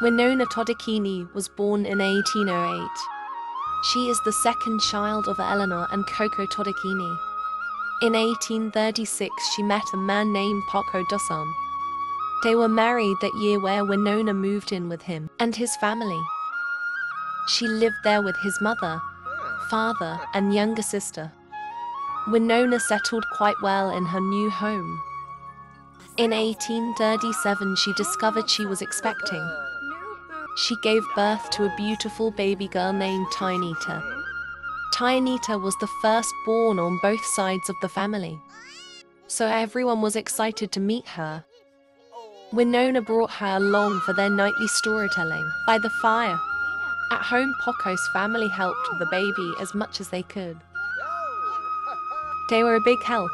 Winona Todikini was born in 1808. She is the second child of Eleanor and Coco Todikini. In 1836, she met a man named Paco Dasans. They were married that year, where Winona moved in with him and his family. She lived there with his mother, father, and younger sister. Winona settled quite well in her new home. In 1837, she discovered she was expecting. She gave birth to a beautiful baby girl named Tinita. Tinita was the firstborn on both sides of the family, so everyone was excited to meet her. Winona brought her along for their nightly storytelling by the fire. At home, Paco's family helped with the baby as much as they could. They were a big help.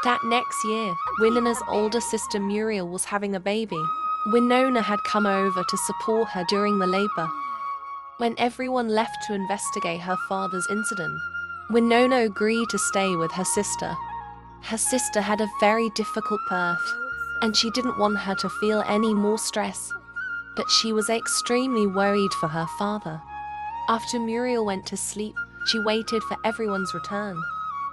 That next year, Winona's older sister Muriel was having a baby. Winona had come over to support her during the labor. When everyone left to investigate her father's incident, Winona agreed to stay with her sister. Her sister had a very difficult birth, and she didn't want her to feel any more stress, but she was extremely worried for her father. After Muriel went to sleep, she waited for everyone's return.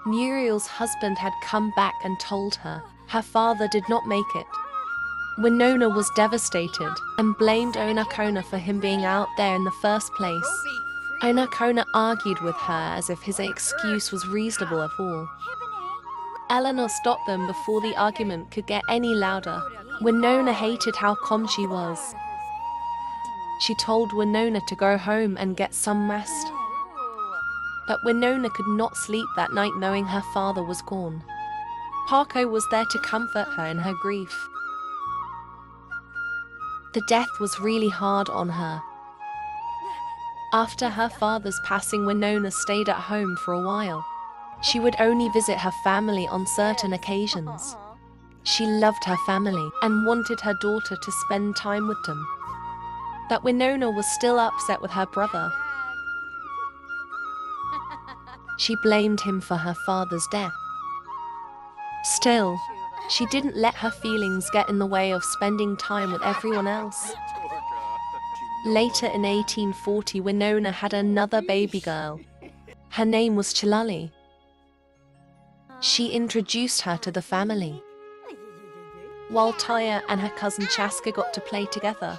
Muriel's husband had come back and told her her father did not make it. Winona was devastated and blamed Onacona for him being out there in the first place. Onacona argued with her as if his excuse was reasonable at all. Eleanor stopped them before the argument could get any louder. Winona hated how calm she was. She told Winona to go home and get some rest. But Winona could not sleep that night knowing her father was gone. Paco was there to comfort her in her grief. The death was really hard on her. After her father's passing, Winona stayed at home for a while. She would only visit her family on certain occasions. She loved her family and wanted her daughter to spend time with them. But Winona was still upset with her brother. She blamed him for her father's death. Still, she didn't let her feelings get in the way of spending time with everyone else. Later in 1840, Winona had another baby girl. Her name was Chilali. She introduced her to the family, while Taya and her cousin Chaska got to play together.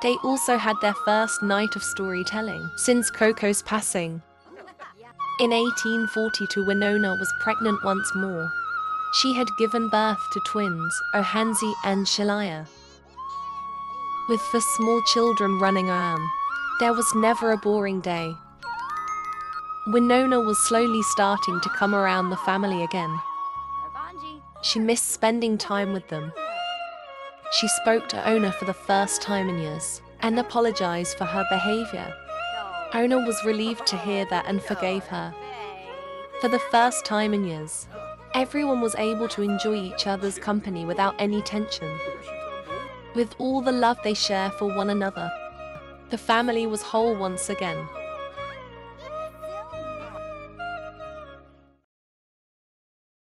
They also had their first night of storytelling since Coco's passing. In 1842, Winona was pregnant once more. She had given birth to twins, Ohanzi and Shilaya. With the small children running around, there was never a boring day. Winona was slowly starting to come around the family again. She missed spending time with them. She spoke to Ona for the first time in years and apologized for her behavior. Ona was relieved to hear that and forgave her. For the first time in years, everyone was able to enjoy each other's company without any tension. With all the love they share for one another, the family was whole once again.